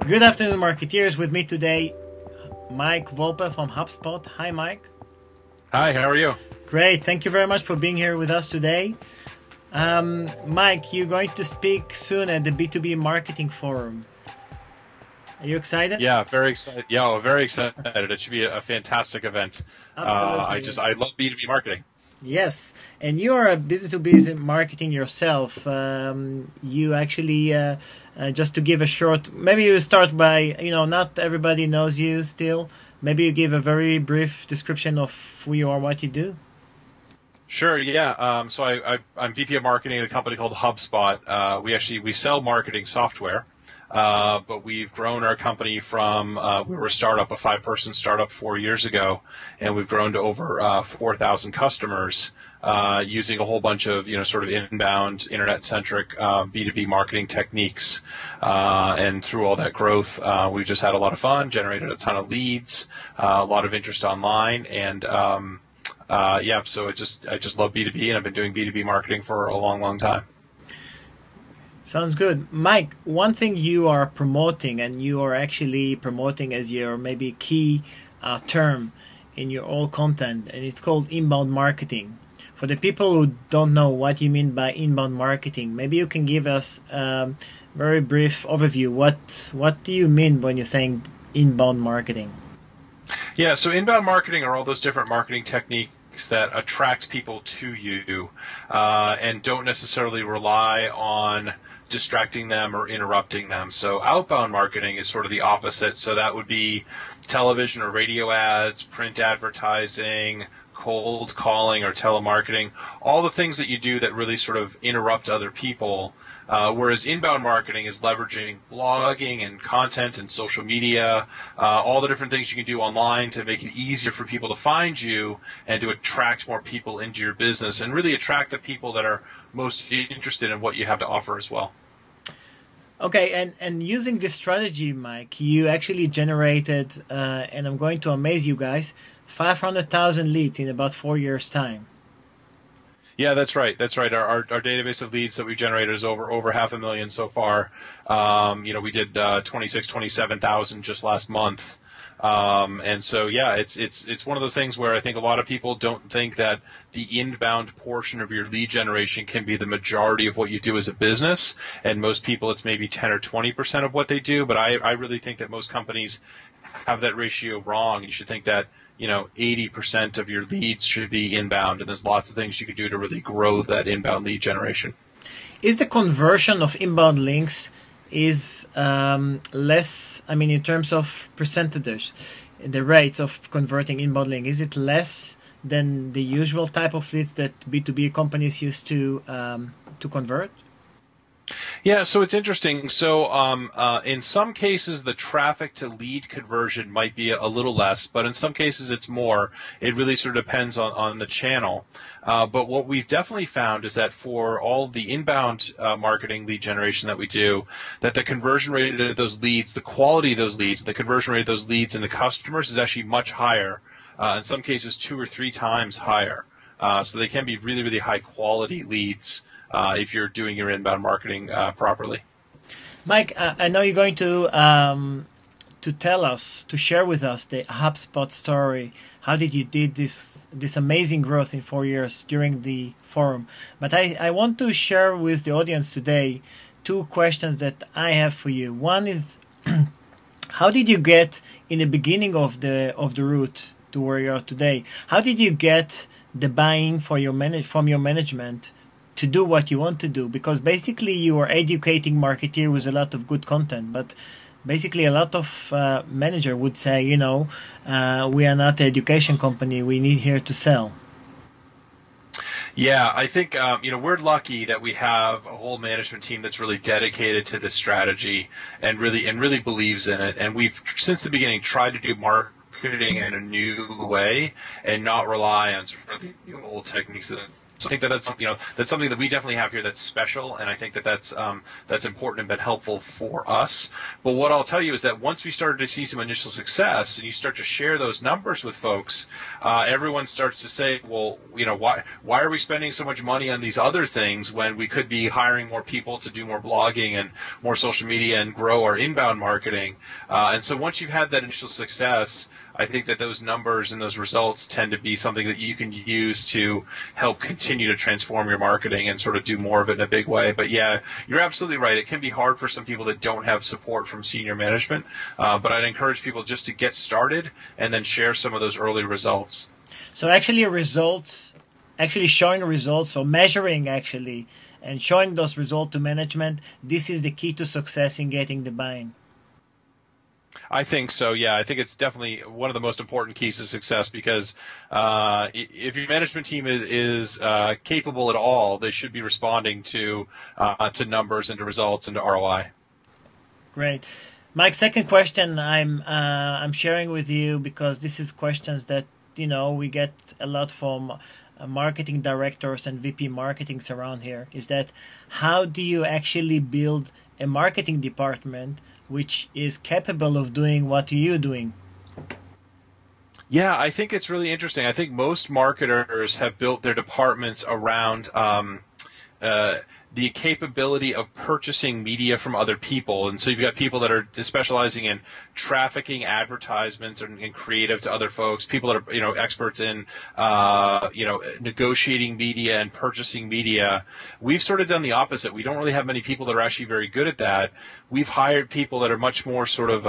Good afternoon, marketeers. With me today, Mike Volpe from Hubspot. Hi, Mike. Hi, how are you? Great. Thank you very much for being here with us today. Mike, you're going to speak soon at the B2B Marketing Forum. Are you excited? Yeah, very excited. Yeah, well, very excited. It should be a fantastic event. Absolutely. I love B2B marketing. Yes, and you are a business-to-business marketing yourself. You actually, just to give a short, maybe you start by, not everybody knows you still. Maybe you give a very brief description of who you are, what you do. Sure, yeah. So I'm VP of marketing at a company called Hubspot. We sell marketing software. But we've grown our company from, we were a startup, a 5-person startup 4 years ago, and we've grown to over 4,000 customers using a whole bunch of, sort of inbound, internet-centric B2B marketing techniques. And through all that growth, we've just had a lot of fun, generated a ton of leads, a lot of interest online, and yeah, so I just love B2B, and I've been doing B2B marketing for a long, long time. Sounds good. Mike, one thing you are promoting, and you are actually promoting as your maybe key term in your all content, and it's called inbound marketing. For the people who don't know what you mean by inbound marketing, maybe you can give us a very brief overview. What do you mean when you're saying inbound marketing? Yeah, so inbound marketing are all those different marketing techniques that attract people to you and don't necessarily rely on distracting them or interrupting them. So outbound marketing is sort of the opposite. So that would be television or radio ads, print advertising, cold calling or telemarketing, all the things that you do that really sort of interrupt other people. Whereas inbound marketing is leveraging blogging and content and social media, all the different things you can do online to make it easier for people to find you and to attract more people into your business and really attract the people that are most interested in what you have to offer as well. Okay, and using this strategy, Mike, you actually generated, and I'm going to amaze you guys, 500,000 leads in about 4 years' time. Yeah, that's right. That's right. Our database of leads that we've generated is over 500,000 so far. We did 27,000 just last month. And so, yeah, it's one of those things where I think a lot of people don't think that the inbound portion of your lead generation can be the majority of what you do as a business. And most people, it's maybe 10 or 20% of what they do. But I really think that most companies have that ratio wrong. You should think that 80% of your leads should be inbound, and there's lots of things you can do to really grow that inbound lead generation. Is the conversion of inbound links less, in terms of percentages, the rates of converting inbound link, is it less than the usual type of leads that B2B companies used to convert? Yeah, so it's interesting. So in some cases, the traffic to lead conversion might be a little less, but in some cases it's more. It really sort of depends on the channel. But what we've definitely found is that for all the inbound marketing lead generation that we do, that the conversion rate of those leads, the quality of those leads, the conversion rate of those leads into customers is actually much higher, in some cases 2 or 3 times higher. So they can be really, really high quality leads if you're doing your inbound marketing properly. Mike, I know you're going to tell us, to share with us the HubSpot story. How did you did this amazing growth in 4 years during the forum? But I want to share with the audience today 2 questions that I have for you. One is, how did you get in the beginning of the route to where you are today? How did you get the buy-in from your management to do what you want to do? Because basically you are educating marketeer with a lot of good content, but basically a lot of manager would say, we are not an education company, we need here to sell. Yeah, I think we're lucky that we have a whole management team that's really dedicated to this strategy and really believes in it. And we've since the beginning tried to do marketing in a new way and not rely on sort of the old techniques that I think that that's something that we definitely have here that's special, and I think that that's important and been helpful for us. But what I'll tell you is that once we started to see some initial success, and you start to share those numbers with folks, everyone starts to say, well, why are we spending so much money on these other things when we could be hiring more people to do more blogging and more social media and grow our inbound marketing? And so once you've had that initial success, I think that those numbers and those results tend to be something that you can use to help continue to transform your marketing and sort of do more of it in a big way. But yeah, you're absolutely right. It can be hard for some people that don't have support from senior management, but I'd encourage people just to get started and then share some of those early results. So actually showing results, or measuring actually, and showing those results to management, this is the key to success in getting the buy-in. I think so, yeah. I think it's definitely one of the most important keys to success, because if your management team is capable at all, they should be responding to numbers and to results and to ROI. Great. Mike, second question I'm sharing with you, because this is questions that we get a lot from marketing directors and VP marketings around here, is that how do you actually build a marketing department which is capable of doing what you're doing? Yeah, I think it's really interesting. I think most marketers have built their departments around the capability of purchasing media from other people. And so you've got people that are specializing in trafficking advertisements and creative to other folks, people that are, experts in, negotiating media and purchasing media. We've sort of done the opposite. We don't really have many people that are actually very good at that. We've hired people that are much more sort of,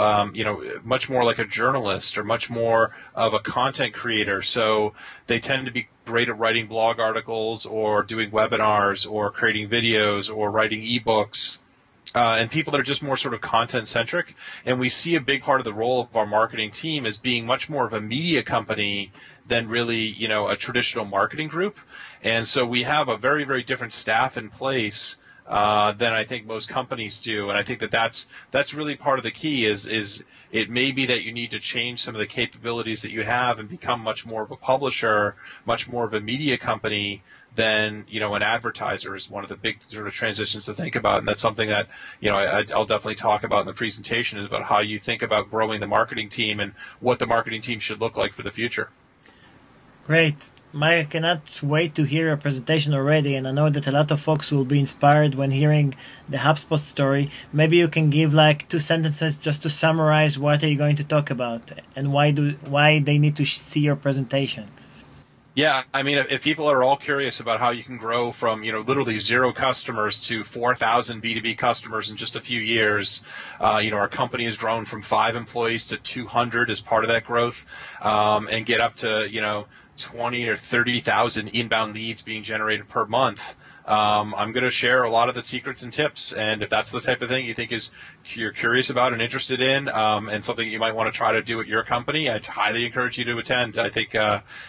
much more like a journalist or much more of a content creator. So they tend to be great at writing blog articles or doing webinars or creating videos or writing ebooks, and people that are just more sort of content centric. And we see a big part of the role of our marketing team as being much more of a media company than really, a traditional marketing group. And so we have a very, very different staff in place than I think most companies do. And I think that that's really part of the key is it may be that you need to change some of the capabilities that you have and become much more of a publisher, much more of a media company than, an advertiser is one of the big sort of transitions to think about. And that's something that, I'll definitely talk about in the presentation, is about how you think about growing the marketing team and what the marketing team should look like for the future. Great. Mike, I cannot wait to hear your presentation already, and I know that a lot of folks will be inspired when hearing the Hubspot story. Maybe you can give like 2 sentences just to summarize what are you going to talk about and why they need to see your presentation. Yeah, I mean, if people are all curious about how you can grow from, literally 0 customers to 4,000 B2B customers in just a few years, our company has grown from 5 employees to 200 as part of that growth, and get up to, 20 or 30,000 inbound leads being generated per month. I'm going to share a lot of the secrets and tips, and if that's the type of thing you think you're curious about and interested in, and something you might want to try to do at your company, I'd highly encourage you to attend. I think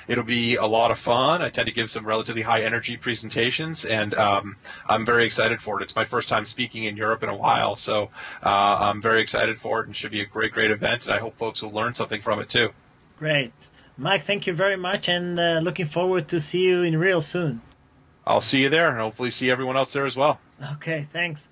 it'll be a lot of fun. I tend to give some relatively high energy presentations, and I'm very excited for it. It's my first time speaking in Europe in a while, so I'm very excited for it, and it should be a great, great event, and I hope folks will learn something from it too. Great. Mike, thank you very much, and looking forward to see you in real soon. I'll see you there, and hopefully see everyone else there as well. Okay, thanks.